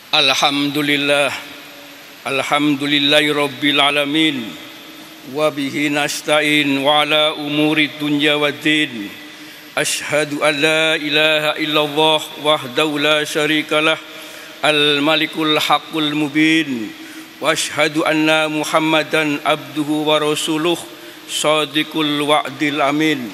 Alhamdulillah, alhamdulillahi rabbil alamin, wa bihi nasta'in wa ala umuri dunya waddin. Ashhadu an la ilaha illallah wahdahu la syarikalah, al-malikul haqqul mubin, wa ashhadu anna muhammadan abduhu wa rasuluh, sadiqul wa'dil amin.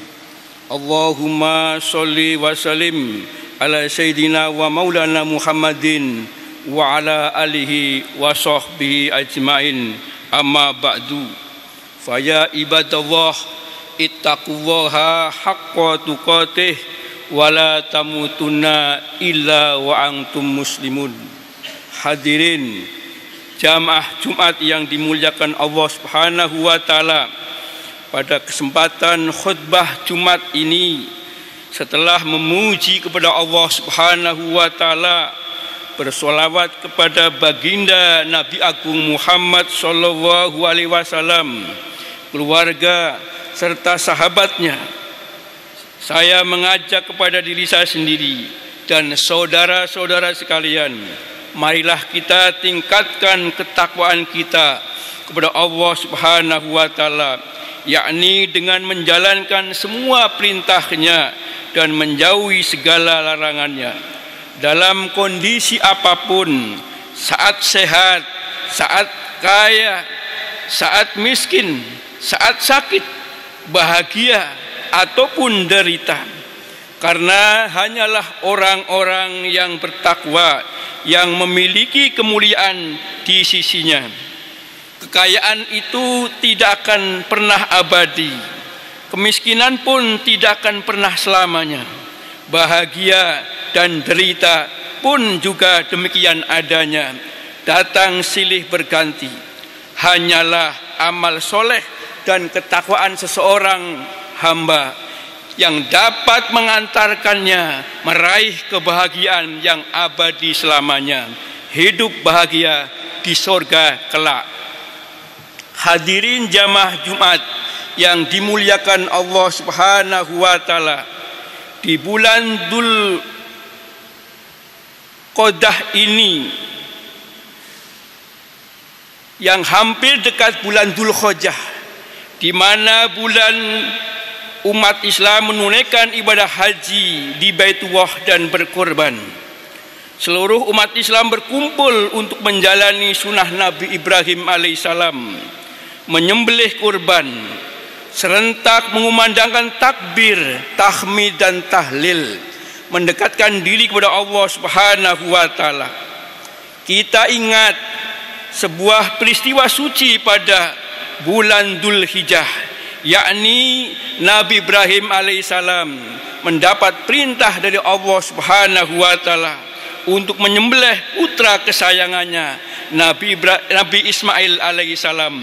Allahumma sholli wa sallim ala sayyidina wa maulana Muhammadin wa ala alihi wa sahbihi ajmain, amma ba'du. Faya ibadallah, ittaqullaha haqqa tuqatih wa la tamutunna illa wa antum muslimun. Hadirin jamaah Jumat yang dimuliakan Allah Subhanahu wa taala, pada kesempatan khutbah Jumat ini, setelah memuji kepada Allah Subhanahu wa taala, bersolawat kepada baginda Nabi Agung Muhammad sallallahu alaihi wasallam, keluarga serta sahabatnya, saya mengajak kepada diri saya sendiri dan saudara-saudara sekalian, marilah kita tingkatkan ketakwaan kita kepada Allah Subhanahu wa taala, yakni dengan menjalankan semua perintahnya dan menjauhi segala larangannya. Dalam kondisi apapun, saat sehat, saat kaya, saat miskin, saat sakit, bahagia ataupun derita. Karena hanyalah orang-orang yang bertakwa yang memiliki kemuliaan di sisinya. Kekayaan itu tidak akan pernah abadi, kemiskinan pun tidak akan pernah selamanya. Bahagia dan derita pun juga demikian adanya, datang silih berganti. Hanyalah amal soleh dan ketakwaan seseorang hamba yang dapat mengantarkannya meraih kebahagiaan yang abadi selamanya, hidup bahagia di sorga kelak. Hadirin jamaah Jumat yang dimuliakan Allah Subhanahu wa taala, di bulan Dzul Qodah ini yang hampir dekat bulan Dzul Hijjah, di mana bulan umat Islam menunaikan ibadah haji di Baitullah dan berkorban. Seluruh umat Islam berkumpul untuk menjalani sunnah Nabi Ibrahim alaihissalam, menyembelih kurban, serentak mengumandangkan takbir, tahmid dan tahlil, mendekatkan diri kepada Allah Subhanahu wa taala. Kita ingat sebuah peristiwa suci pada bulan Dzul Hijjah, yakni Nabi Ibrahim alaihissalam mendapat perintah dari Allah Subhanahu wa taala untuk menyembelih putra kesayangannya, Nabi Ismail alaihissalam.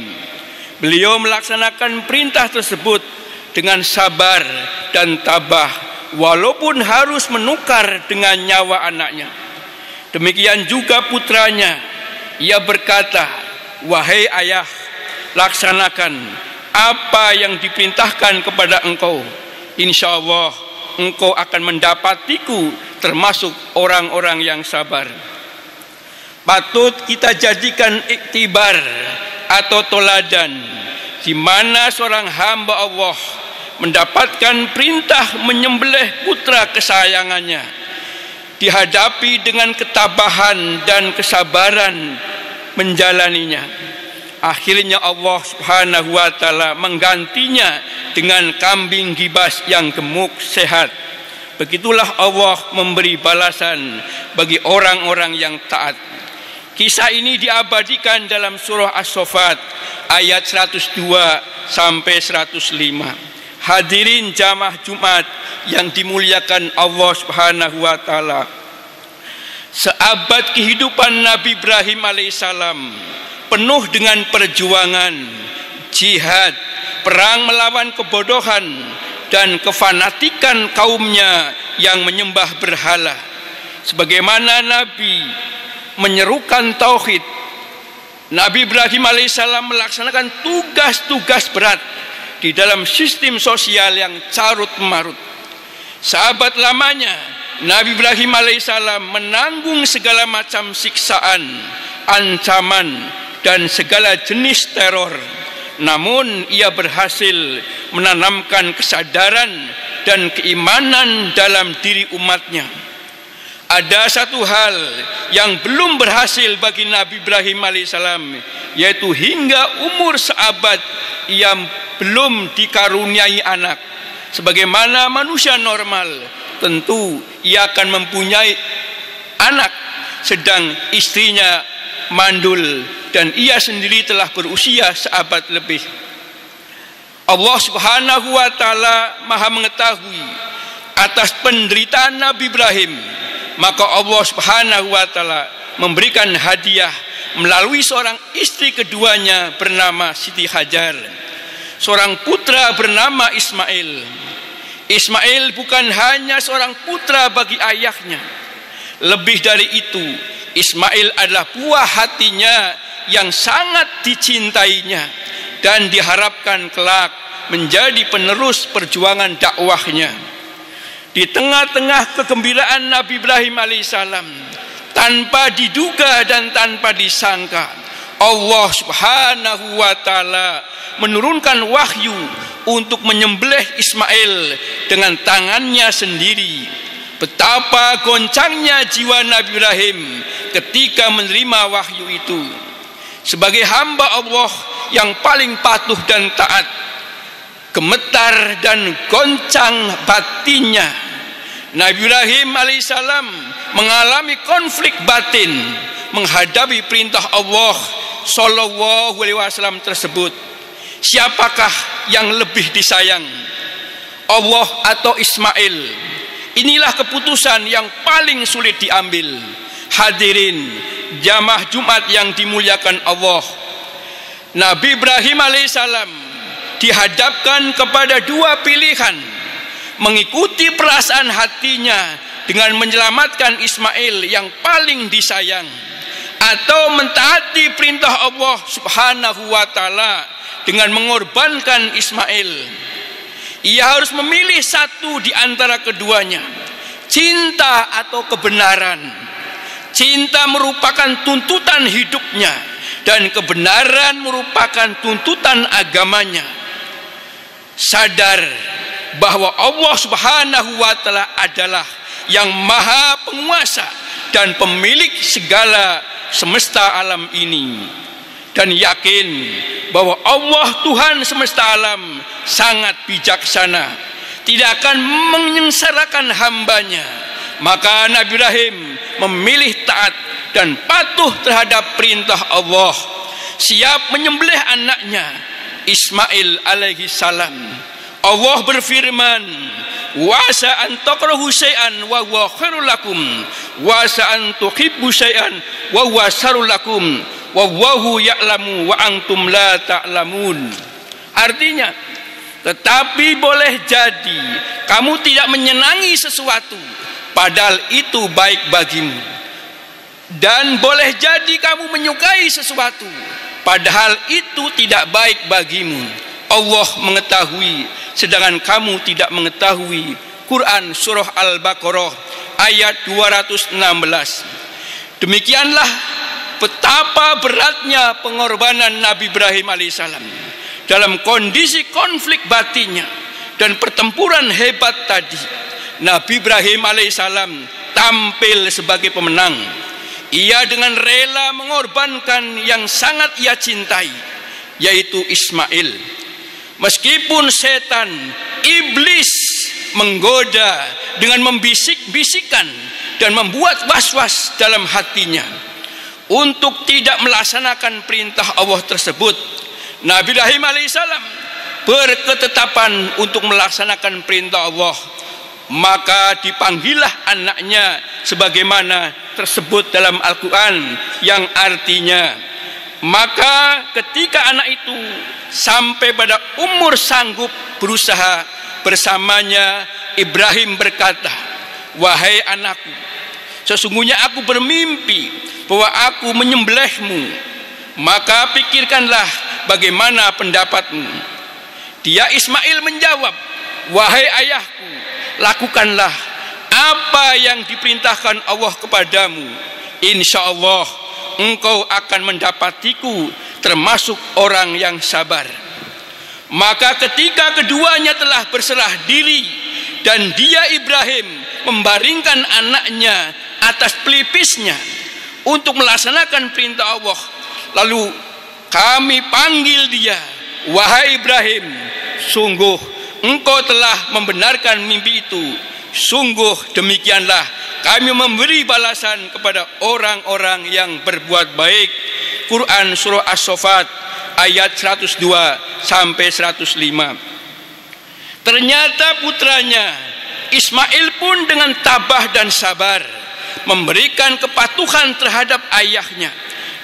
Beliau melaksanakan perintah tersebut dengan sabar dan tabah, walaupun harus menukar dengan nyawa anaknya. Demikian juga putranya. Ia berkata, "Wahai ayah, laksanakan apa yang diperintahkan kepada engkau. Insya Allah engkau akan mendapatiku termasuk orang-orang yang sabar." Patut kita jadikan iktibar atau toladan, di mana seorang hamba Allah mendapatkan perintah menyembelih putra kesayangannya, dihadapi dengan ketabahan dan kesabaran menjalaninya. Akhirnya Allah Subhanahu wa taala menggantinya dengan kambing gibas yang gemuk sehat. Begitulah Allah memberi balasan bagi orang-orang yang taat. Kisah ini diabadikan dalam surah As-Saffat ayat 102 sampai 105. Hadirin jamaah Jumat yang dimuliakan Allah Subhanahu wa taala, seabad kehidupan Nabi Ibrahim alaihissalam penuh dengan perjuangan, jihad, perang melawan kebodohan dan kefanatikan kaumnya yang menyembah berhala. Sebagaimana Nabi menyerukan tauhid, Nabi Ibrahim alaihissalam melaksanakan tugas-tugas berat di dalam sistem sosial yang carut marut. Sahabat lamanya Nabi Ibrahim alaihissalam menanggung segala macam siksaan, ancaman, dan segala jenis teror. Namun ia berhasil menanamkan kesadaran dan keimanan dalam diri umatnya. Ada satu hal yang belum berhasil bagi Nabi Ibrahim alaihissalam, yaitu hingga umur seabad ia belum dikaruniai anak. Sebagaimana manusia normal, tentu ia akan mempunyai anak, sedang istrinya mandul dan ia sendiri telah berusia seabad lebih. Allah Subhanahu wa taala Maha mengetahui atas penderitaan Nabi Ibrahim, maka Allah Subhanahu wa taala memberikan hadiah melalui seorang istri keduanya bernama Siti Hajar, seorang putra bernama Ismail. Ismail bukan hanya seorang putra bagi ayahnya, lebih dari itu, Ismail adalah buah hatinya yang sangat dicintainya dan diharapkan kelak menjadi penerus perjuangan dakwahnya. Di tengah-tengah kegembiraan Nabi Ibrahim alaihissalam, tanpa diduga dan tanpa disangka, Allah Subhanahu wa taala menurunkan wahyu untuk menyembelih Ismail dengan tangannya sendiri. Betapa goncangnya jiwa Nabi Ibrahim ketika menerima wahyu itu. Sebagai hamba Allah yang paling patuh dan taat, gemetar dan goncang batinnya. Nabi Ibrahim alaihissalam mengalami konflik batin menghadapi perintah Allah sallallahu alaihi wasallam tersebut. Siapakah yang lebih disayang, Allah atau Ismail? Inilah keputusan yang paling sulit diambil. Hadirin jamaah Jumat yang dimuliakan Allah, Nabi Ibrahim alaihissalam dihadapkan kepada dua pilihan: mengikuti perasaan hatinya dengan menyelamatkan Ismail yang paling disayang, atau mentaati perintah Allah Subhanahu wa taala dengan mengorbankan Ismail. Ia harus memilih satu di antara keduanya, cinta atau kebenaran. Cinta merupakan tuntutan hidupnya dan kebenaran merupakan tuntutan agamanya. Sadar bahwa Allah Subhanahu wa taala adalah yang maha penguasa dan pemilik segala semesta alam ini, dan yakin bahwa Allah Tuhan semesta alam sangat bijaksana, tidak akan menyengsarakan hambanya. Maka Nabi Ibrahim memilih taat dan patuh terhadap perintah Allah, siap menyembelih anaknya Ismail alaihi salam. Allah berfirman, wa asa an takrahu syai'an wa huwa khairul lakum wa asa an tuhibbu syai'an wa huwa syarrul lakum wallahu ya'lamu wa antum la ta'lamun. Artinya, tetapi boleh jadi kamu tidak menyenangi sesuatu padahal itu baik bagimu, dan boleh jadi kamu menyukai sesuatu padahal itu tidak baik bagimu. Allah mengetahui sedangkan kamu tidak mengetahui. Quran surah Al-Baqarah ayat 216. Demikianlah betapa beratnya pengorbanan Nabi Ibrahim alaihissalam dalam kondisi konflik batinnya dan pertempuran hebat tadi. Nabi Ibrahim alaihissalam tampil sebagai pemenang. Ia dengan rela mengorbankan yang sangat ia cintai, yaitu Ismail. Meskipun setan, iblis menggoda dengan membisik-bisikan dan membuat was-was dalam hatinya untuk tidak melaksanakan perintah Allah tersebut, Nabi Ibrahim alaihissalam berketetapan untuk melaksanakan perintah Allah. Maka dipanggillah anaknya sebagaimana tersebut dalam Al-Quran, yang artinya, maka ketika anak itu sampai pada umur sanggup berusaha bersamanya, Ibrahim berkata, wahai anakku, sesungguhnya aku bermimpi bahwa aku menyembelihmu, maka pikirkanlah bagaimana pendapatmu. Dia Ismail menjawab, wahai ayahku, lakukanlah apa yang diperintahkan Allah kepadamu, insya Allah engkau akan mendapatiku termasuk orang yang sabar. Maka ketika keduanya telah berserah diri dan dia Ibrahim membaringkan anaknya atas pelipisnya untuk melaksanakan perintah Allah, lalu kami panggil dia, wahai Ibrahim, sungguh engkau telah membenarkan mimpi itu. Sungguh demikianlah kami memberi balasan kepada orang-orang yang berbuat baik. Quran surah As-Saffat ayat 102 sampai 105. Ternyata putranya Ismail pun dengan tabah dan sabar memberikan kepatuhan terhadap ayahnya,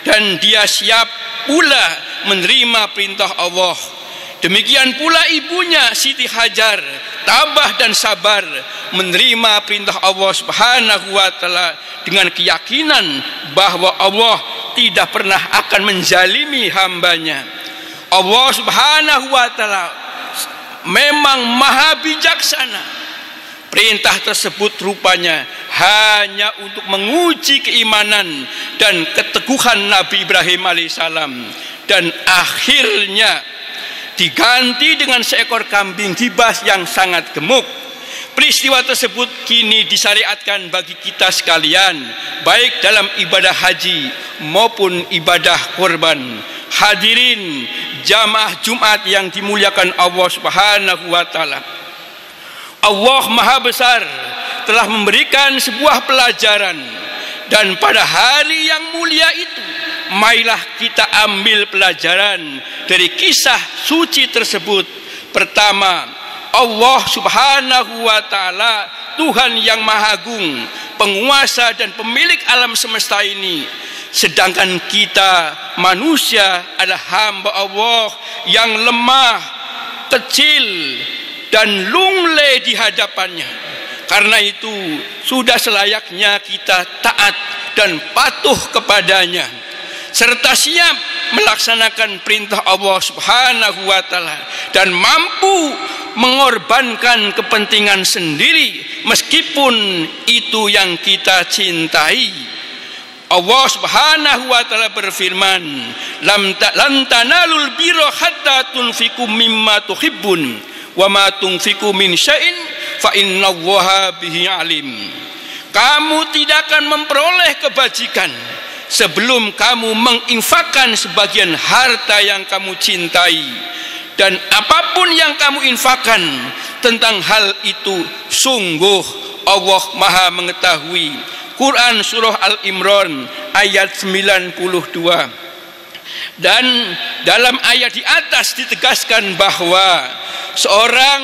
dan dia siap pula menerima perintah Allah. Demikian pula ibunya Siti Hajar tabah dan sabar menerima perintah Allah Subhanahu wa taala dengan keyakinan bahwa Allah tidak pernah akan menzalimi hambanya. Allah Subhanahu wa taala memang maha bijaksana. Perintah tersebut rupanya hanya untuk menguji keimanan dan keteguhan Nabi Ibrahim alaihissalam, dan akhirnya diganti dengan seekor kambing kibas yang sangat gemuk. Peristiwa tersebut kini disyariatkan bagi kita sekalian, baik dalam ibadah haji maupun ibadah kurban. Hadirin jamaah Jumat yang dimuliakan Allah Subhanahu wa taala. Allah Maha Besar telah memberikan sebuah pelajaran, dan pada hari yang mulia itu marilah kita ambil pelajaran dari kisah suci tersebut. Pertama, Allah Subhanahu wa taala Tuhan yang Maha Agung, penguasa dan pemilik alam semesta ini, sedangkan kita manusia adalah hamba Allah yang lemah, kecil dan lunglai di hadapannya. Karena itu sudah selayaknya kita taat dan patuh kepadanya, serta siap melaksanakan perintah Allah Subhanahu wa taala dan mampu mengorbankan kepentingan sendiri meskipun itu yang kita cintai. Allah Subhanahu wa taala berfirman, "Lan tanalul birra hatta tunfiqu mimma tuhibbun wa ma tunfiqu min syai'in fa innallaha bihi alim." Kamu tidak akan memperoleh kebajikan sebelum kamu menginfakkan sebagian harta yang kamu cintai, dan apapun yang kamu infakkan tentang hal itu sungguh Allah Maha mengetahui. Quran surah Al-Imran ayat 92. Dan dalam ayat di atas ditegaskan bahwa seorang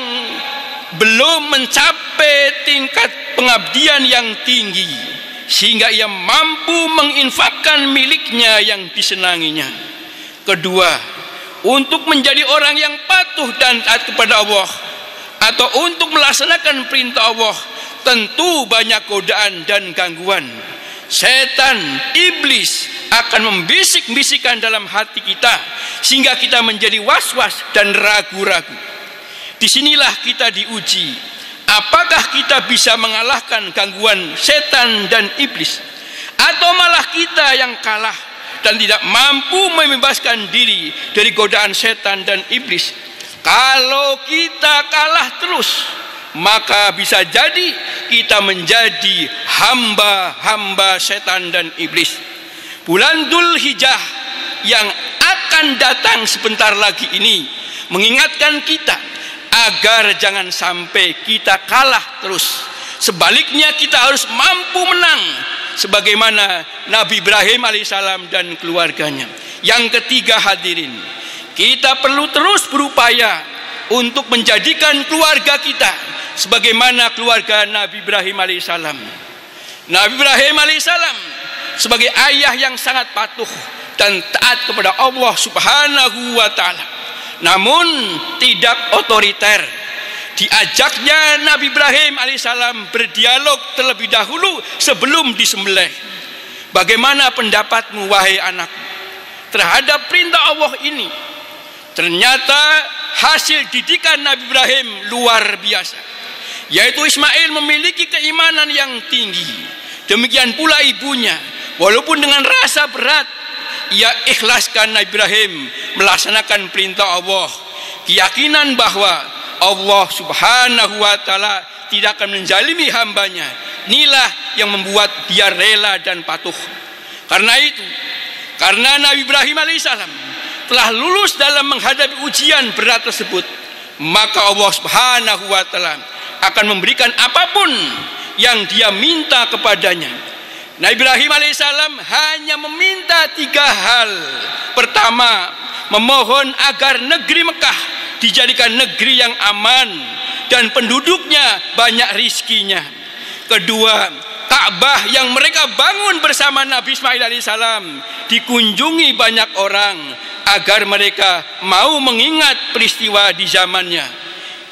belum mencapai tingkat pengabdian yang tinggi sehingga ia mampu menginfakkan miliknya yang disenanginya. Kedua, untuk menjadi orang yang patuh dan taat kepada Allah atau untuk melaksanakan perintah Allah, tentu banyak godaan dan gangguan. Setan, iblis akan membisik-bisikkan dalam hati kita sehingga kita menjadi was-was dan ragu-ragu. Disinilah kita diuji, apakah kita bisa mengalahkan gangguan setan dan iblis, atau malah kita yang kalah dan tidak mampu membebaskan diri dari godaan setan dan iblis. Kalau kita kalah terus, maka bisa jadi kita menjadi hamba-hamba setan dan iblis. Bulan Dzulhijjah yang akan datang sebentar lagi ini mengingatkan kita agar jangan sampai kita kalah terus. Sebaliknya kita harus mampu menang sebagaimana Nabi Ibrahim alaihissalam dan keluarganya. Yang ketiga, hadirin, kita perlu terus berupaya untuk menjadikan keluarga kita sebagaimana keluarga Nabi Ibrahim alaihissalam. Nabi Ibrahim alaihissalam sebagai ayah yang sangat patuh dan taat kepada Allah Subhanahu wa taala, namun tidak otoriter. Diajaknya Nabi Ibrahim alaihissalam berdialog terlebih dahulu sebelum disembelih. Bagaimana pendapatmu wahai anak terhadap perintah Allah ini? Ternyata hasil didikan Nabi Ibrahim luar biasa. yaitu Ismail memiliki keimanan yang tinggi. Demikian pula ibunya, walaupun dengan rasa berat, ia ikhlaskan Nabi Ibrahim melaksanakan perintah Allah. Keyakinan bahwa Allah Subhanahu wa Ta'ala tidak akan menzalimi hambanya, inilah yang membuat dia rela dan patuh. Karena itu, karena Nabi Ibrahim alaihissalam telah lulus dalam menghadapi ujian berat tersebut, maka Allah Subhanahu wa Ta'ala akan memberikan apapun yang dia minta kepadanya. Nabi Ibrahim alaihissalam hanya meminta 3 hal. Pertama, memohon agar negeri Mekah dijadikan negeri yang aman dan penduduknya banyak rizkinya. Kedua, Ka'bah yang mereka bangun bersama Nabi Ismail alaihissalam dikunjungi banyak orang agar mereka mau mengingat peristiwa di zamannya.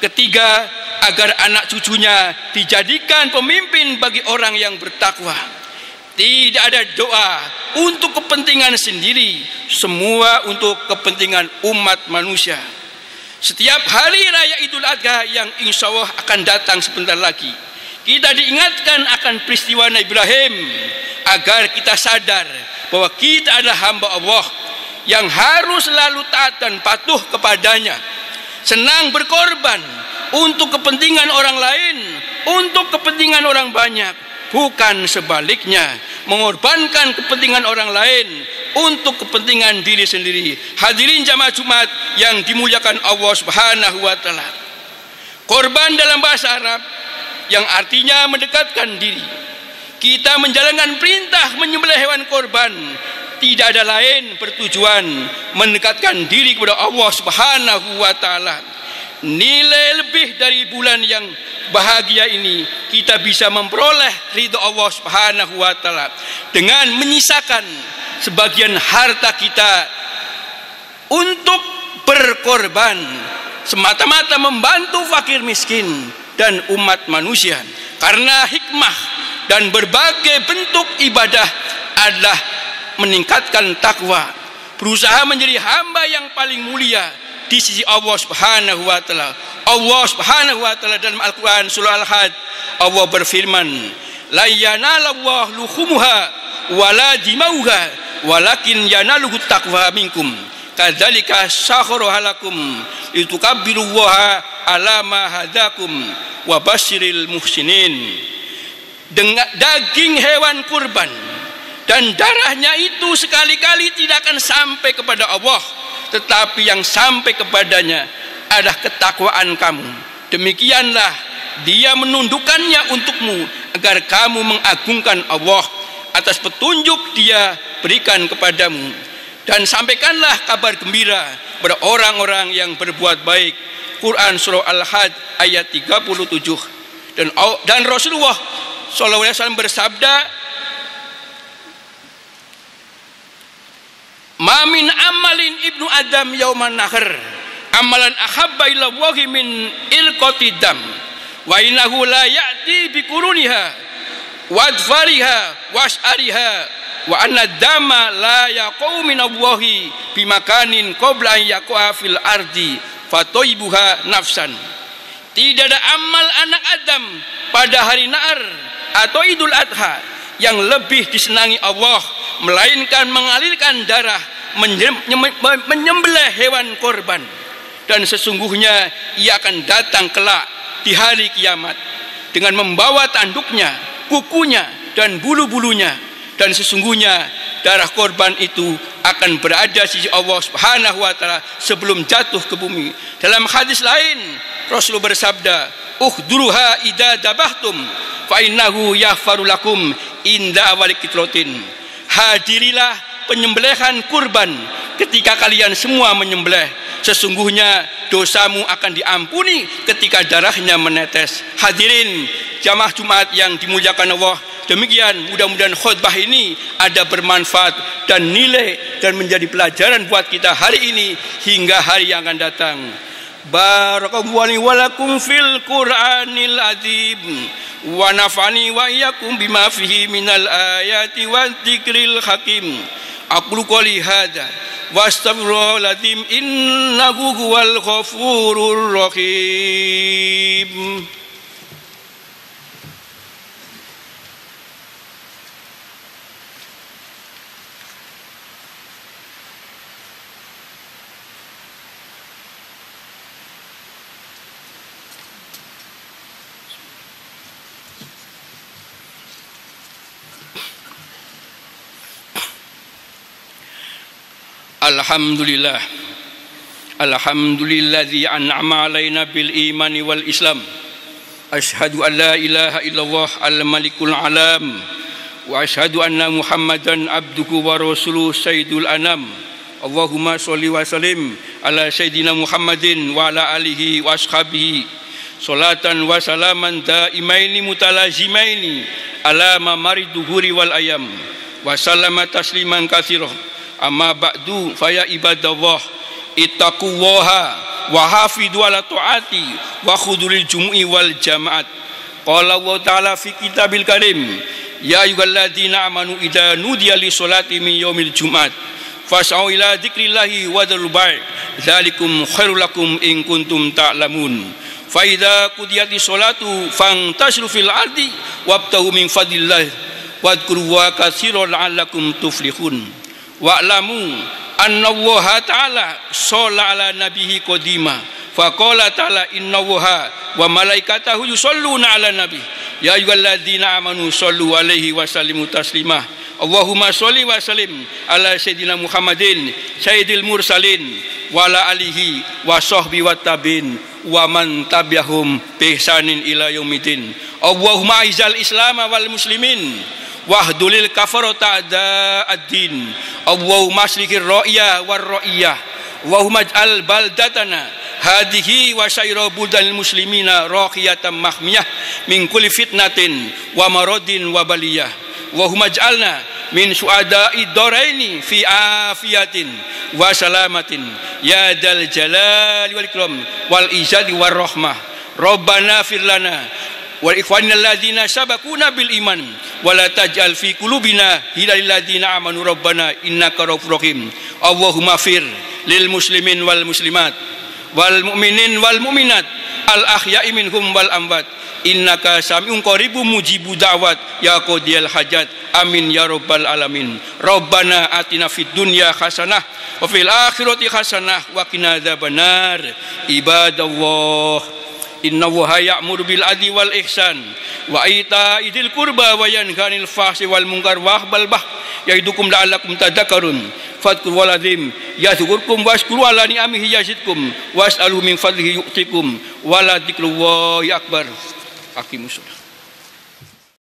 Ketiga, agar anak cucunya dijadikan pemimpin bagi orang yang bertakwa. Tidak ada doa untuk kepentingan sendiri, semua untuk kepentingan umat manusia. Setiap hari raya Idul Adha yang insya Allah akan datang sebentar lagi, kita diingatkan akan peristiwa Nabi Ibrahim agar kita sadar bahwa kita adalah hamba Allah yang harus selalu taat dan patuh kepadanya, senang berkorban untuk kepentingan orang lain, untuk kepentingan orang banyak, bukan sebaliknya, mengorbankan kepentingan orang lain untuk kepentingan diri sendiri. Hadirin jamaah Jumat yang dimuliakan Allah Subhanahu wa Ta'ala, korban dalam bahasa Arab yang artinya mendekatkan diri. Kita menjalankan perintah menyembelih hewan korban tidak ada lain bertujuan mendekatkan diri kepada Allah Subhanahu wa Ta'ala. Nilai lebih dari bulan yang bahagia ini kita bisa memperoleh ridho Allah Subhanahu wa Ta'ala dengan menyisakan sebagian harta kita untuk berkorban semata-mata membantu fakir miskin dan umat manusia. Karena hikmah dan berbagai bentuk ibadah adalah meningkatkan takwa, berusaha menjadi hamba yang paling mulia di sisi Allah Subhanahu wa Ta'ala. Allah Subhanahu wa Ta'ala dalam Al-Quran surah Al-Had, Allah berfirman, la yanalallahu luhumuha wala dimauha walakin yanaluhu taqwa minkum kadzalika sakharaha lakum litukabbirullaha ala ma hadakum wa basyiril muhsinin. Dengan daging hewan kurban dan darahnya itu sekali-kali tidak akan sampai kepada Allah, tetapi yang sampai kepadanya adalah ketakwaan kamu. Demikianlah dia menundukkannya untukmu agar kamu mengagungkan Allah atas petunjuk dia berikan kepadamu. Dan sampaikanlah kabar gembira kepada orang-orang yang berbuat baik. Quran surah Al-Had ayat 37. Dan Rasulullah SAW bersabda, ma min amalin ibnu adam yauman nahr amalan ahabba ila wahi min ilqati dam wa innahu la ya'ti bi quruniha wa adfariha wa as'ariha wa anna dama la yaqau min allahi bi makanin qabla an yaqa fil ardi fatoibuha nafsan. Tidak ada amal anak Adam pada hari Nahr atau Idul Adha yang lebih disenangi Allah melainkan mengalirkan darah, menyembelih hewan korban. Dan sesungguhnya ia akan datang kelak di hari kiamat dengan membawa tanduknya, kukunya dan bulu-bulunya, dan sesungguhnya darah korban itu akan berada di sisi Allah Subhanahu wa Ta'ala sebelum jatuh ke bumi. Dalam hadis lain Rasul bersabda, ukhduruha idza dabahtum fa innahu yaghfaru lakum inda awali kitlotin. Hadirilah penyembelihan kurban ketika kalian semua menyembelih, sesungguhnya dosamu akan diampuni ketika darahnya menetes. Hadirin jamaah Jumat yang dimuliakan Allah, demikian mudah-mudahan khutbah ini ada bermanfaat dan nilai dan menjadi pelajaran buat kita hari ini hingga hari yang akan datang. Barakallahu wa lakum fil Qur'anil azim wa nafa'ani wa iyyakum bima fihi minal ayati wa dzikril hakim. Aqulu qouli hadza wa astaghfirullahal azim innahu huwal ghafurur rahim. Alhamdulillah. Alhamdulilladzi an'ama alaina bil imani wal islam. Asyhadu an la ilaha illallah al-malikul alam. Wa asyhadu anna Muhammadan abduhu wa rasuluh sayyidul anam. Allahumma sholli wa sallim ala sayyidina Muhammadin wa ala alihi wa ashabihi. Salatan wa salaman daimaini mutalazimaini ala mamariduhuri wal ayam. Wa sallama tasliman katsira. Amma ba'du faya ibadallah ittaqullaha wa hafidu ala ta'ati wa khuduril jumu'i wal jama'at. Qala Allah ta'ala fi kitabil karim, ya ayyuhalladzina amanu idza nudiya lis salati min yaumil jum'at fas'au ila dzikrillahi wa dzarul bai' dzalikum khairul lakum in kuntum ta'lamun. Fa idza qudiyatis salatu fantashru fil ardi wabtahu min fadlillah wadhkurullaha katsiran la'allakum tuflihun. Wa'lamu anna Allah ta'ala shalla ala nabihi qadima faqala ta'ala inna Allah wa malaikatahu yusholluna ala nabi ya ayyuhalladzina amanu shollu alaihi wa sallimu taslima. Allahumma sholli wa sallim ala sayyidina Muhammadin sayyidil mursalin wa ala alihi wa sahbihi wa tabi'in wa man tabi'ahum bi ihsanin ila yaumidin. Allahumma aizal islam wal muslimin wahdulil kafarata ad-din. Allahumma aslikir ra'iyah war ra'iyah. Allahumma ij'al baldatana hadhihi wa sayra buldal muslimina raqiyatan mahmiyah min kulli fitnatin wa maradin wa baliyah. Allahumma ij'alna min su'ada'i daraini fi afiyatin wa salamatin ya dal jalali wal ikram wal izati war rahmah. Rabbana fir lana wal ikhwanina alladzina sabaquna bil iman wa la taj'al fi qulubina hilal ladzina amanu rabbana innaka ra'ufur rahim. Allahumma fir lil muslimin wal muslimat wal mu'minin wal mu'minat al ahya'i minhum wal amwat innaka sami'un qaribun mujibu da'wat ya qadiyal hajat amin ya rabbal alamin. Rabbana atina fid dunya hasanah wa fil akhirati hasanah wa qina adzabannar. Ibadallah inna Allaha ya'muru bil adli wal ihsan wa ita'i dzil qurba wa yanha 'anil fahsyi wal munkar wa yaghfir ya'idukum la'allakum tadhakkarun. Fadhkurul azim yadhkurkum washkuru ala ni'amihi yazidkum was'alu min fadlihi yu'tikum wa la dzikrullahi akbar. Aqimus shalah.